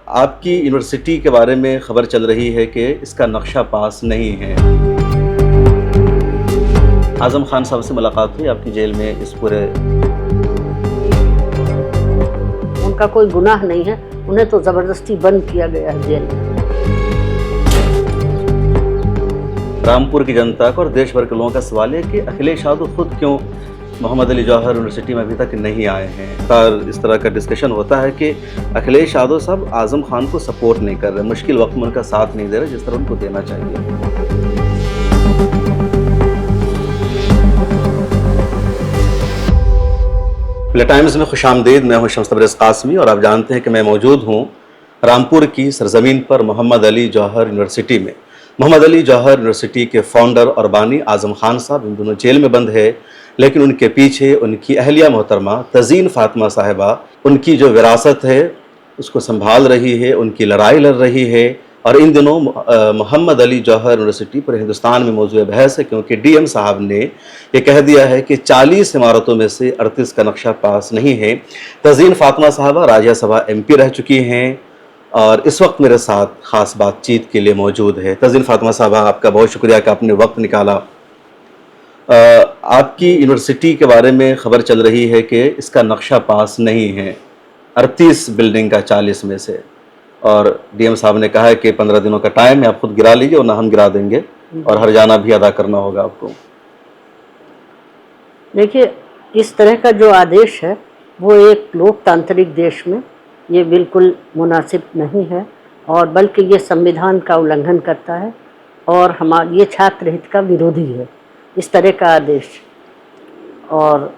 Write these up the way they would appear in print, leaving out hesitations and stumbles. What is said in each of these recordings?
आपकी यूनिवर्सिटी के बारे में खबर चल रही है कि इसका नक्शा पास नहीं है। आज़म खान साहब से मुलाकात हुई आपकी जेल में इस पूरे? उनका कोई गुनाह नहीं है, उन्हें तो ज़बरदस्ती बंद किया गया है जेल में। रामपुर की जनता को और देश भर के लोगों का सवाल है कि अखिलेश यादव खुद क्यों मोहम्मद अली जौहर यूनिवर्सिटी में अभी तक नहीं आए हैं। और इस तरह का डिस्कशन होता है कि अखिलेश यादव साहब आज़म खान को सपोर्ट नहीं कर रहे, मुश्किल वक्त में उनका साथ नहीं दे रहे जिस तरह उनको देना चाहिए। प्ले टाइम्स में खुशामदीद। मैं हूं शम्स तबरेज़ कासमी और आप जानते हैं कि मैं मौजूद हूं रामपुर की सरजमीन पर मोहम्मद अली जौहर यूनिवर्सिटी में। मोहम्मद अली जौहर यूनिवर्सिटी के फाउंडर और बानी आज़म खान साहब इन दोनों जेल में बंद है, लेकिन उनके पीछे उनकी अहलिया मोहतरमा तज़ीन फ़ातिमा साहिबा उनकी जो विरासत है उसको संभाल रही है, उनकी लड़ाई लड़ रही है। और इन दिनों मोहम्मद अली जौहर यूनिवर्सिटी पूरे हिंदुस्तान में मौजूद बहस है, क्योंकि डीएम साहब ने ये कह दिया है कि 40 इमारतों में से 38 का नक्शा पास नहीं है। तज़ीन फ़ातिमा साहिबा राज्यसभा MP रह चुकी हैं और इस वक्त मेरे साथ ख़ास बातचीत के लिए मौजूद है। तज़ीन फ़ातिमा साहिबा, आपका बहुत शुक्रिया कि आपने वक्त निकाला। आपकी यूनिवर्सिटी के बारे में ख़बर चल रही है कि इसका नक्शा पास नहीं है 38 बिल्डिंग का 40 में से, और डीएम साहब ने कहा है कि 15 दिनों का टाइम है, आप खुद गिरा लीजिए और ना हम गिरा देंगे और हर्जाना भी अदा करना होगा आपको। देखिए, इस तरह का जो आदेश है वो एक लोकतांत्रिक देश में ये बिल्कुल मुनासिब नहीं है, और बल्कि ये संविधान का उल्लंघन करता है और हमारे ये छात्र हित का विरोधी है इस तरह का आदेश। और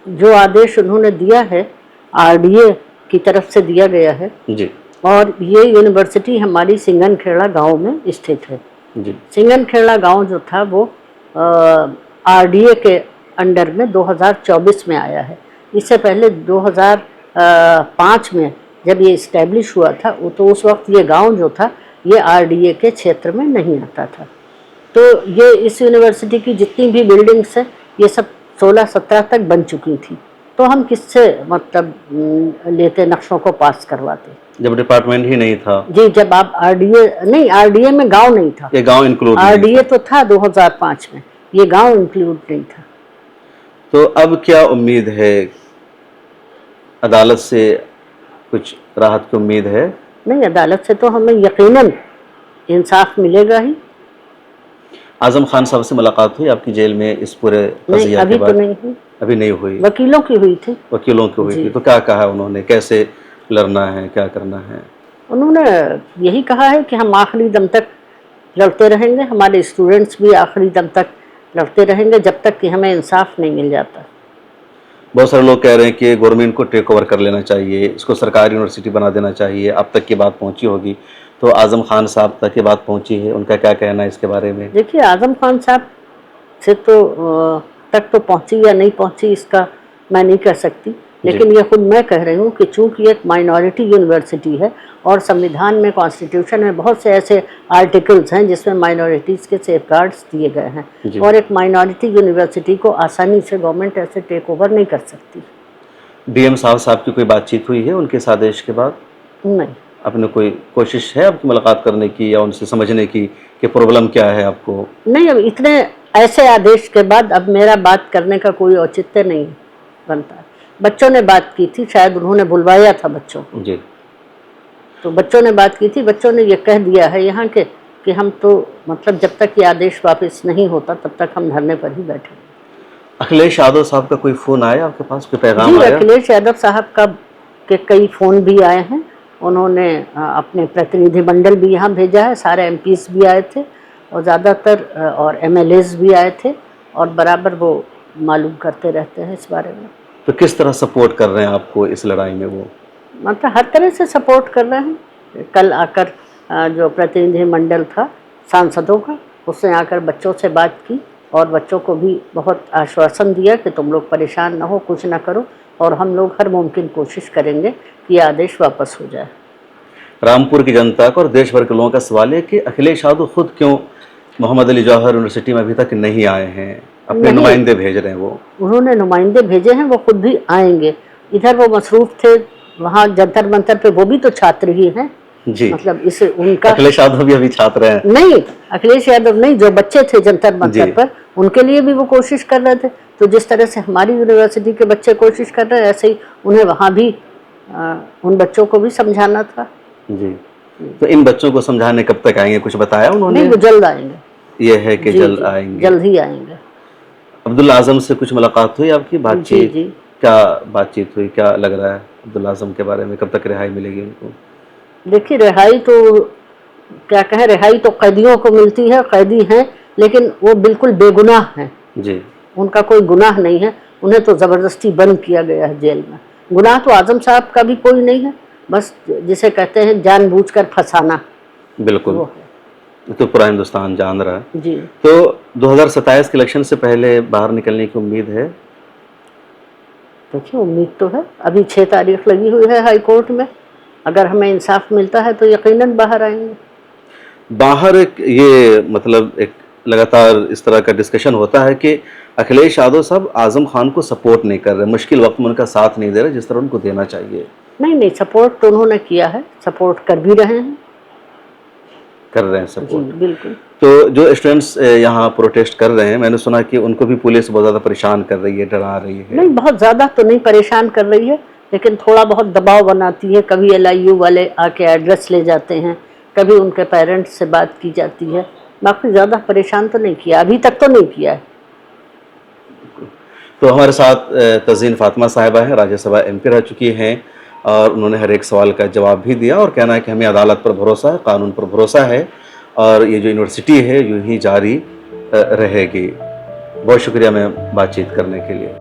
जो आदेश उन्होंने दिया है RDA की तरफ से दिया गया है जी। और ये यूनिवर्सिटी हमारी सिंगनखेड़ा गांव में स्थित है जी। सिंगनखेड़ा गांव जो था वो RDA के अंडर में 2024 में आया है। इससे पहले 2005 में जब ये इस्टेब्लिश हुआ था तो उस वक्त ये गांव जो था ये RDA के क्षेत्र में नहीं आता था। तो ये इस यूनिवर्सिटी की जितनी भी बिल्डिंग्स हैं ये सब 16-17 तक बन चुकी थी, तो हम किससे मतलब लेते नक्शों को पास करवाते जब डिपार्टमेंट ही नहीं था। जी, जब आप RDA में गांव नहीं था, ये गांव इंक्लूड RDA तो था 2005 में, ये गांव इंक्लूड नहीं था। तो अब क्या उम्मीद है, अदालत से कुछ राहत की उम्मीद है? नहीं, अदालत से तो हमें यकीनन इंसाफ मिलेगा ही। आज़म खान साहब से मुलाकात हुई आपकी जेल में इस पूरे नहीं, अभी के बाद? तो नहीं हुई। अभी नहीं हुई? वकीलों की हुई थी। वकीलों की हुई थी, तो क्या कहा उन्होंने, कैसे लड़ना है, क्या करना है? उन्होंने यही कहा है कि हम आखिरी दम तक लड़ते रहेंगे, हमारे स्टूडेंट्स भी आखिरी दम तक लड़ते रहेंगे जब तक कि हमें इंसाफ नहीं मिल जाता। बहुत सारे लोग कह रहे हैं कि गवर्नमेंट को टेक ओवर कर लेना चाहिए, इसको सरकारी यूनिवर्सिटी बना देना चाहिए। अब तक की बात पहुंची होगी, तो आज़म खान साहब तक ये बात पहुंची है, उनका क्या कहना है इसके बारे में? देखिए, आज़म खान साहब से तो तक तो पहुंची या नहीं पहुंची इसका मैं नहीं कह सकती, लेकिन ये खुद मैं कह रही हूँ कि चूंकि एक माइनॉरिटी यूनिवर्सिटी है और संविधान में, कॉन्स्टिट्यूशन में बहुत से ऐसे आर्टिकल्स हैं जिसमें माइनॉरिटीज़ के सेफगार्ड्स दिए गए हैं, और एक माइनॉरिटी यूनिवर्सिटी को आसानी से गवर्नमेंट ऐसे टेक ओवर नहीं कर सकती। डीएम साहब की कोई बातचीत हुई है उनके इस आदेश के बाद? नहीं। आपने कोई कोशिश है आपकी मुलाकात करने की या उनसे समझने की कि प्रॉब्लम क्या है आपको? नहीं, अब इतने ऐसे आदेश के बाद अब मेरा बात करने का कोई औचित्य नहीं बनता। बच्चों ने बात की थी, शायद उन्होंने बुलवाया था बच्चों को जी, तो बच्चों ने बात की थी। बच्चों ने ये कह दिया है यहाँ के कि हम तो मतलब जब तक ये आदेश वापस नहीं होता तब तक हम धरने पर ही बैठे। अखिलेश यादव साहब का कोई फ़ोन आया आपके पास, कोई पैगाम जी, आया? अखिलेश यादव साहब का के कई फ़ोन भी आए हैं। उन्होंने अपने प्रतिनिधिमंडल भी यहाँ भेजा है, सारे MPs भी आए थे और ज़्यादातर और MLAs भी आए थे, और बराबर वो मालूम करते रहते हैं इस बारे में। तो किस तरह सपोर्ट कर रहे हैं आपको इस लड़ाई में? वो मतलब हर तरह से सपोर्ट कर रहे हैं। कल आकर जो प्रतिनिधिमंडल था सांसदों का, उसने आकर बच्चों से बात की और बच्चों को भी बहुत आश्वासन दिया कि तुम लोग परेशान ना हो, कुछ ना करो, और हम लोग हर मुमकिन कोशिश करेंगे कि ये आदेश वापस हो जाए। रामपुर की जनता को और देश भर के लोगों का सवाल है कि अखिलेश यादव खुद क्यों मोहम्मद अली जौहर यूनिवर्सिटी में अभी तक नहीं आए हैं? अपने नुमाइंदे भेज रहे हैं वो। उन्होंने नुमाइंदे भेजे हैं, वो खुद भी आएंगे। इधर वो मसरूफ़ थे वहाँ जंतर मंतर पे वो भी तो छात्र ही हैं। जी, मतलब इस उनका अखिलेश यादव भी अभी छात्र हैं। नहीं, अखिलेश यादव नहीं, जो बच्चे थे जंतर जी। मंतर पर, उनके लिए भी वो कोशिश कर रहे थे। तो जिस तरह से हमारी यूनिवर्सिटी के बच्चे कोशिश कर रहे हैं, ऐसे ही उन्हें वहाँ भी उन बच्चों को भी समझाना था। जी, तो इन बच्चों को समझाने कब तक आएंगे, कुछ बताया उन्होंने? नहीं, वो जल्द आएंगे। ये है कि जी जल्द जी, आएंगे। जल्द ही आएंगे। अब्दुल आजम से कुछ मुलाकात हुई आपकी, जी बातचीत? जी। क्या बातचीत हुई, क्या लग रहा है अब्दुल आजम के बारे में, कब तक रिहाई मिलेगी उनको? देखिए, रिहाई तो क्या कहें, रिहाई तो कैदियों को मिलती है, कैदी हैं, लेकिन वो बिल्कुल बेगुनाह हैं। जी, उनका कोई गुनाह नहीं है, उन्हें तो ज़बरदस्ती बंद किया गया है जेल में। गुनाह तो आज़म साहब का भी कोई नहीं है, बस जिसे कहते हैं जानबूझकर फंसाना, बिल्कुल, वो है। ये तो पूरा हिंदुस्तान जान रहा है। जी। तो 2027 के इलेक्शन से पहले बाहर निकलने की उम्मीद है? देखिए, उम्मीद तो है। अभी 6 तारीख लगी हुई है हाई कोर्ट में, अगर हमें इंसाफ मिलता है तो यकीनन बाहर आएंगे। बाहर एक ये मतलब एक लगातार इस तरह का डिस्कशन होता है कि अखिलेश यादव साहब आजम खान को सपोर्ट नहीं कर रहे, मुश्किल वक्त में उनका साथ नहीं दे रहे जिस तरह उनको देना चाहिए। नहीं नहीं, सपोर्ट तो उन्होंने किया है, सपोर्ट कर भी रहे हैं। कर रहे हैं जी सपोर्ट। बिल्कुल। तो जो स्टूडेंट्स यहाँ प्रोटेस्ट कर रहे हैं, मैंने सुना कि उनको भी पुलिस बहुत ज़्यादा परेशान कर रही है, डरा रही है। नहीं, बहुत ज़्यादा तो नहीं परेशान कर रही है, लेकिन थोड़ा बहुत दबाव बनाती है। कभी LIU वाले आके एड्रेस ले जाते हैं, कभी उनके पेरेंट्स से बात की जाती है। बाकी ज़्यादा परेशान तो नहीं किया, अभी तक तो नहीं किया है। तो हमारे साथ तज़ीन फातिमा साहिबा हैं, राज्यसभा MP रह चुकी हैं और उन्होंने हर एक सवाल का जवाब भी दिया और कहना है कि हमें अदालत पर भरोसा है, कानून पर भरोसा है और ये जो यूनिवर्सिटी है यूं ही जारी रहेगी। बहुत शुक्रिया मैं बातचीत करने के लिए।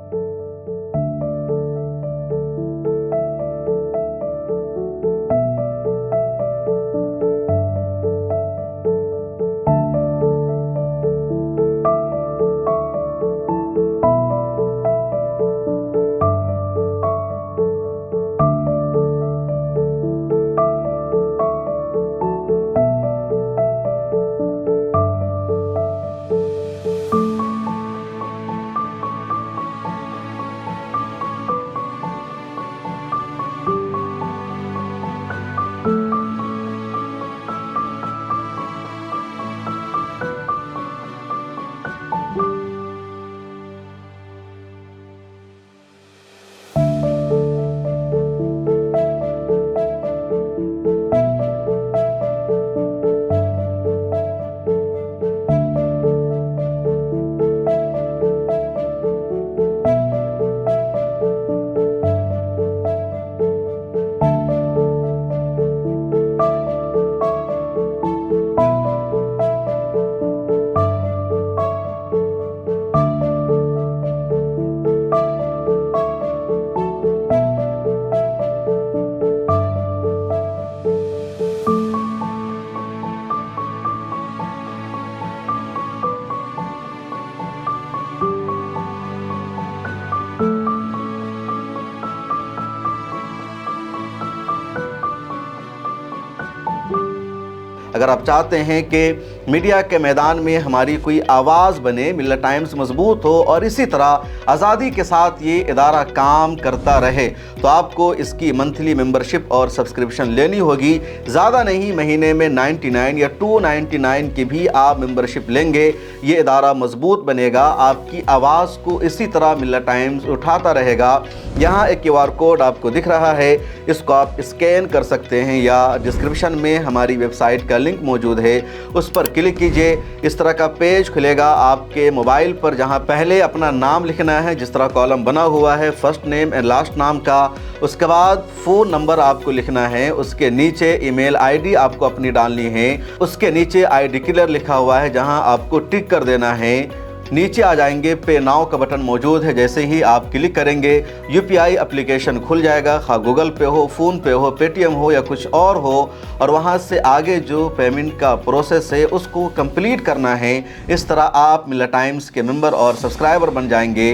अगर आप चाहते हैं कि मीडिया के मैदान में हमारी कोई आवाज़ बने, मिल्लत टाइम्स मजबूत हो और इसी तरह आज़ादी के साथ ये इदारा काम करता रहे, तो आपको इसकी मंथली मेंबरशिप और सब्सक्रिप्शन लेनी होगी। ज़्यादा नहीं, महीने में 99 या 299 की भी आप मेंबरशिप लेंगे, ये इदारा मजबूत बनेगा, आपकी आवाज़ को इसी तरह मिल्लत टाइम्स उठाता रहेगा। यहाँ एक QR कोड आपको दिख रहा है, इसको आप स्कैन कर सकते हैं या डिस्क्रिप्शन में हमारी वेबसाइट का लिंक मौजूद है, उस पर क्लिक कीजिए। इस तरह का पेज खुलेगा आपके मोबाइल पर, जहां पहले अपना नाम लिखना है, जिस तरह कॉलम बना हुआ है फर्स्ट नेम एंड लास्ट नाम का, उसके बाद फ़ोन नंबर आपको लिखना है, उसके नीचे ईमेल ID आपको अपनी डालनी है, उसके नीचे आई डिक्लेयर लिखा हुआ है जहां आपको टिक कर देना है। नीचे आ जाएंगे, पे नाउ का बटन मौजूद है, जैसे ही आप क्लिक करेंगे UPI एप्लीकेशन खुल जाएगा, खा गूगल पे हो, फ़ोन पे हो, पेटीएम हो या कुछ और हो, और वहां से आगे जो पेमेंट का प्रोसेस है उसको कंप्लीट करना है। इस तरह आप मिल्लत टाइम्स के मेंबर और सब्सक्राइबर बन जाएंगे।